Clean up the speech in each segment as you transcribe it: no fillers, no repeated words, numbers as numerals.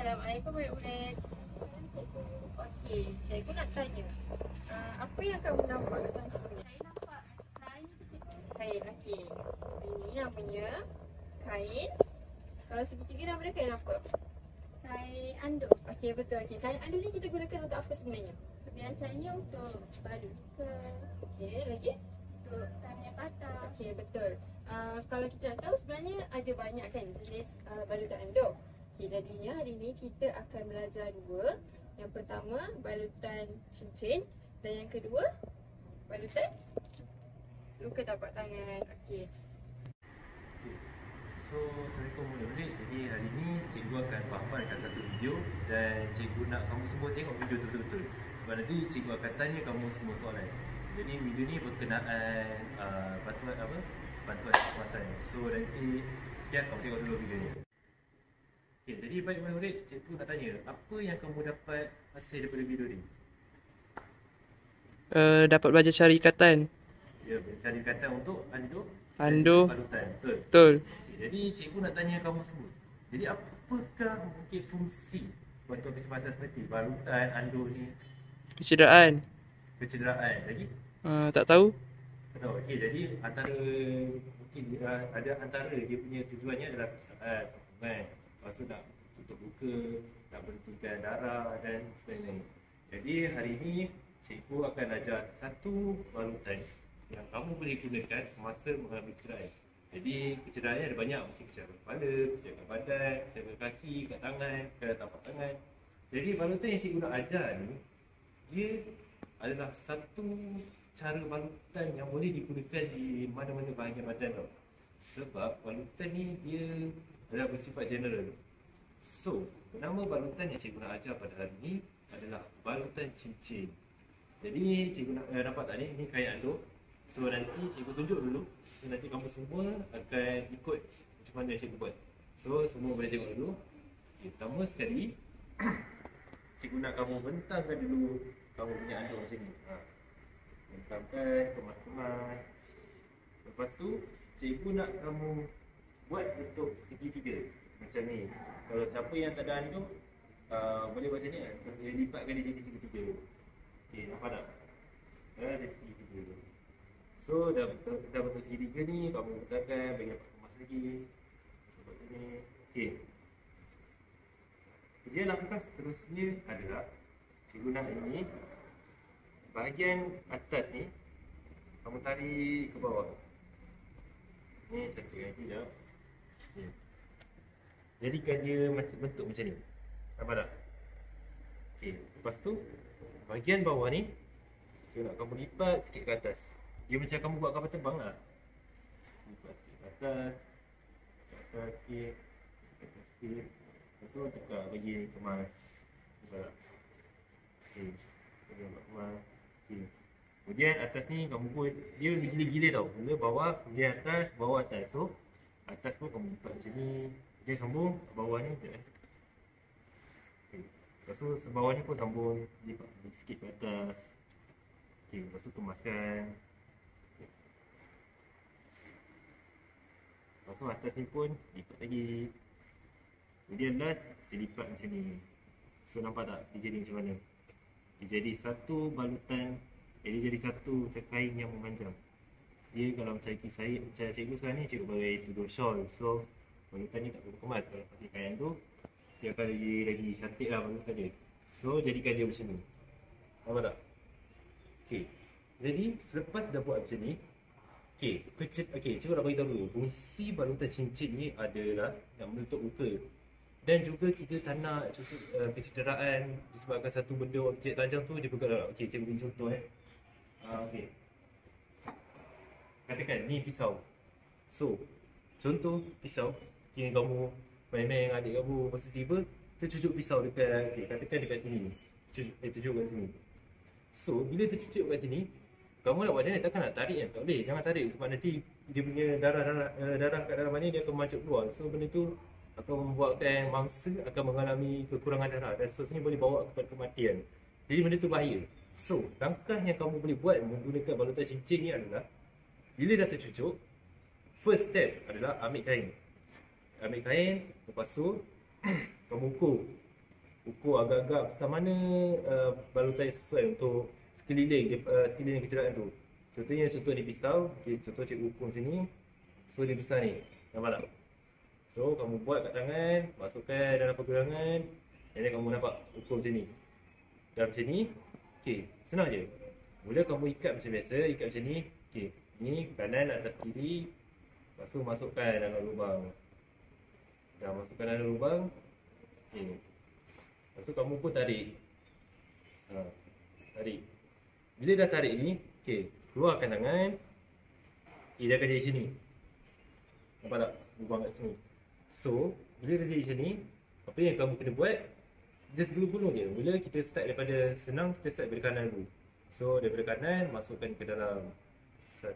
Assalamualaikum murid-murid. Okey, cikgu nak tanya. Apa yang kamu nampak kat tangan cikgu ni? Saya nampak kain tu cikgu. Kain, okey. Ini namanya kain. Kalau segitiga nama dia kain apa? Kain anduk. Okey, betul. Okey, kain anduk ni kita gunakan untuk apa sebenarnya? Biasanya untuk balut ke, Okey, lagi? untuk tanian patah. Okey, betul. Kalau kita nak tahu sebenarnya ada banyak kan jenis balutan anduk. Okey, jadinya hari ni kita akan belajar dua. Yang pertama, balutan cincin dan yang kedua, balutan luka tapak tangan. Okey. So, Assalamualaikum murid-murid. Jadi hari ni cikgu akan paparkan satu video dan cikgu nak kamu semua tengok video tu betul-betul. Sebab nanti cikgu akan tanya kamu semua soalan. Jadi video ni berkenaan bantuan kecemasan. So nanti kamu tengok dulu video ni. Okey, jadi baik murid-murid, cikgu nak tanya, apa yang kamu dapat hasil daripada video ni? Dapat belajar cari ikatan. Ya, cari kata untuk anduk balutan. Betul. Betul. Okay, jadi cikgu nak tanya kamu semua. Jadi apakah mungkin fungsi bantuan kecemasan seperti balutan, anduk ni? Kecederaan. Lagi? Tak tahu. Tak tahu. Okey, jadi antara mungkin ada antara dia punya tujuannya adalah sokongan. Lepas tu nak tutup luka, nak berhentikan darah dan sebagainya. Jadi hari ni cikgu akan ajar satu balutan yang kamu boleh gunakan semasa mengalami kecederaan. Jadi kecederaan ada banyak, mungkin kecederaan kepala, kecederaan badan, kecederaan kaki, kat tangan, kat tapak tangan. Jadi balutan yang cikgu nak ajar ni, dia adalah satu cara balutan yang boleh digunakan di mana-mana bahagian badan tau. Sebab balutan ni dia adalah bersifat general. So, nama balutan yang cikgu nak ajar pada hari ni adalah balutan cincin. Jadi cikgu nak nampak tak ni? Ni kain anduk. So nanti cikgu tunjuk dulu. So nanti kamu semua akan ikut macam mana cikgu buat. So semua boleh tengok dulu. Okay, pertama sekali cikgu nak kamu bentangkan dulu kamu punya anduk macam ni. Bentangkan, kemas-kemas. Lepas tu cikgu nak kamu buat bentuk segitiga macam ni. Kalau siapa yang tak ada anduk boleh buat macam ni. Dia lipatkan dia jadi segitiga. Okay, nampak tak? Jadi segitiga. So dah bentuk segitiga ni, kamu letakkan, bagi apa kemas lagi. Seperti ni. Okay. Kerja langkah seterusnya adalah cikgu nak ini bahagian atas ni kamu tarik ke bawah. Ni cantik kan? Sekejap. Ni. Jadikan dia macam bentuk macam ni. Nampak tak? Okay. Lepas tu bahagian bawah ni cikgu nak kamu lipat sikit ke atas. Dia macam kamu buat kapal terbang lah. Lipat sikit ke atas. Ke atas sikit. Ke atas sikit. Lepas tu tukar bagi kemas. Nampak tak? Okay. Bagi nampak kemas. Okay. Kemudian atas ni kamu pun, dia gila-gila tau. Mula bawah, kemudian atas, bawah atas. So atas pun kamu lipat macam ni. Kemudian sambung bawah ni. Okay. Lepas tu sebawah ni pun sambung. Lipat sikit ke atas. Okay. Lepas tu kemaskan. Lepas tu atas ni pun lipat lagi. Kemudian last kita lipat macam ni. So nampak tak dia jadi macam mana? Dia jadi satu balutan. Dia jadi satu macam kain yang memanjang. Dia kalau macam cikgu sekarang ni, cikgu pakai tudung shawl. So balutan ni tak perlu kemas. Kalau pakai kain tu, dia akan lagi cantik lah balutan dia. So jadikan dia macam ni. Nampak tak? Okay. Jadi selepas dah buat macam ni, cikgu nak beritahu dulu. Fungsi balutan cincin ni adalah yang menutup luka. Dan juga kita tak nak kecederaan disebabkan satu benda objek tajam tu dia pegang. Okey, cikgu beri contoh okey. Katakan ni pisau. So, contoh pisau. Kira kamu main-main dengan adik kamu masa tiba, tercucuk pisau dekat, katakan dekat sini. Tercucuk kat sini. So, bila tercucuk kat sini, kamu nak buat macam ni, takkan nak tarik kan? Tak boleh, jangan tarik sebab nanti dia punya darah kat dalam ni dia akan masuk keluar. So benda tu akan membuatkan mangsa akan mengalami kekurangan darah dan seterusnya boleh bawa kepada kematian. Jadi benda tu bahaya. So langkah yang kamu boleh buat menggunakan balutan cincin ni adalah bila dah tercucuk, first step adalah ambil kain. Lepas tu kamu ukur ukur agak-agak besar mana balutan yang sesuai untuk sekeliling kecederaan tu. Contoh ni pisau, okay, contoh cikgu ukur sini. So dia besar ni, nampak tak? So kamu buat kat tangan, masukkan dalam pergelangan, dan then kamu nampak ukur macam ni. Dah macam ni, okay, senang je. Mula kamu ikat macam biasa, ikat macam ni. Okay, ni kanan atas kiri. Lepas tu masukkan dalam lubang. Dah masukkan dalam lubang. Okay. Lepas tu kamu pun tarik. Tarik. Bila dah tarik ni, okay, keluarkan tangan. Okay, dia akan jadi macam ni. Nampak tak? Lubang kat sini. So, bila dah jadi macam ni, apa yang kamu kena buat, just gulung-gulung je. Mula kita start daripada senang, kita start daripada kanan dulu. So, daripada kanan, masukkan ke dalam 1,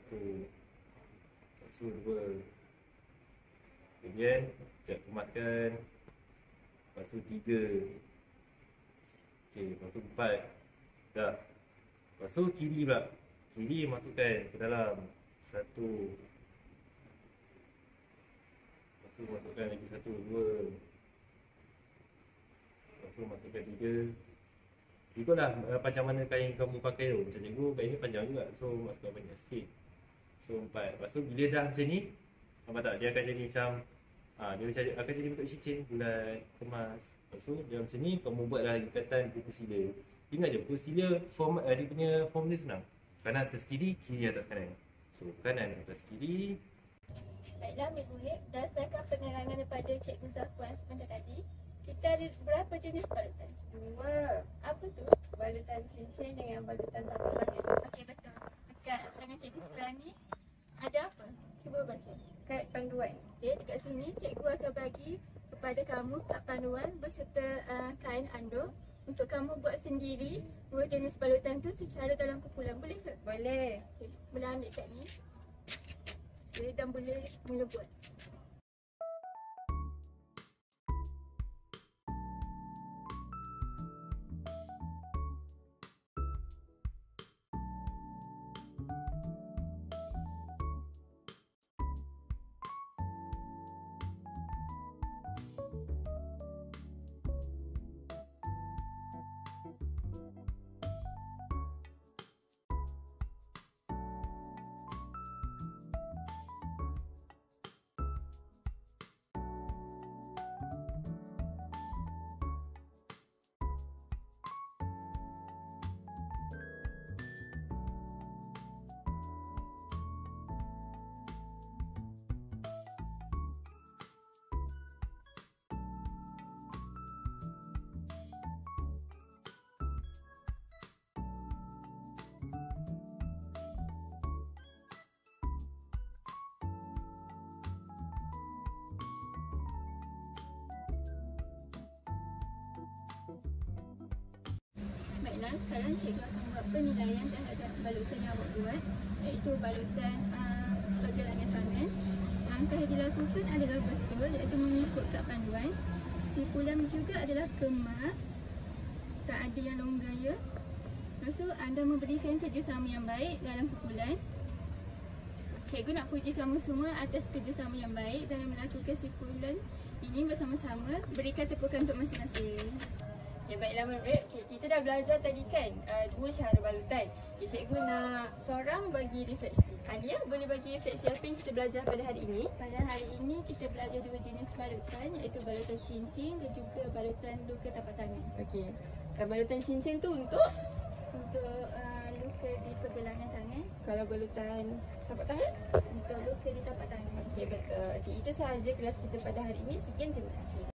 lepas tu 2. Kemudian, sekejap kemaskan. Lepas tu 3. Okay, lepas tu 4. Dah. Lepas tu kiri pula. Kiri masukkan ke dalam 1. Lepas tu masukkan lagi 1, 2. Lepas tu masukkan 3. Ikutlah panjang mana kain kamu pakai tu. Macam cikgu, kain ni panjang juga. So masukkan banyak sikit. So 4. Lepas tu bila dah macam ni, nampak tak? Dia akan jadi macam dia akan jadi bentuk cincin bulat, kemas. Lepas tu dia macam ni, kamu buatlah ikatan buku sila. Ingat je, buku sila dia punya form dia senang. Kanan atas kiri, kiri atas kanan. So kanan atas kiri. Baiklah, murid-murid, berdasarkan penerangan daripada Cikgu Zafwan sebentar tadi, kita ada berapa jenis balutan? 2. Apa tu? Balutan cincin dengan balutan tapak tangan. Okey, betul. Dekat tangan Cikgu sebelah ni, ada apa? Cuba baca. Kad panduan. Okey, dekat sini Cikgu akan bagi kepada kamu kad panduan berserta kain andong untuk kamu buat sendiri 2 jenis balutan tu secara dalam kumpulan. Boleh ke? Boleh. Okey, mula ambil kad ni. Okey, dan boleh mula buat. Baiklah, sekarang cikgu akan buat penilaian terhadap balutan yang awak buat, iaitu balutan pergelangan tangan. Langkah yang dilakukan adalah betul, iaitu mengikut kad panduan. Sipulan juga adalah kemas, tak ada yang longgar ya. Lepas tu anda memberikan kerjasama yang baik dalam kumpulan. Cikgu nak puji kamu semua atas kerjasama yang baik dalam melakukan sipulan ini bersama-sama. Berikan tepukan untuk masing-masing. Okay, baiklah murid. Okay, kita dah belajar tadi kan 2 cara balutan. Okay, cikgu nak seorang bagi refleksi. Alia boleh bagi refleksi apa yang kita belajar pada hari ini? Pada hari ini kita belajar 2 jenis balutan, iaitu balutan cincin dan juga balutan luka tapak tangan. Okey. Balutan cincin tu untuk Untuk luka di pergelangan tangan, kalau balutan tapak tangan? untuk luka di tapak tangan. Okey, betul. Okey, itu sahaja kelas kita pada hari ini. Sekian, terima kasih.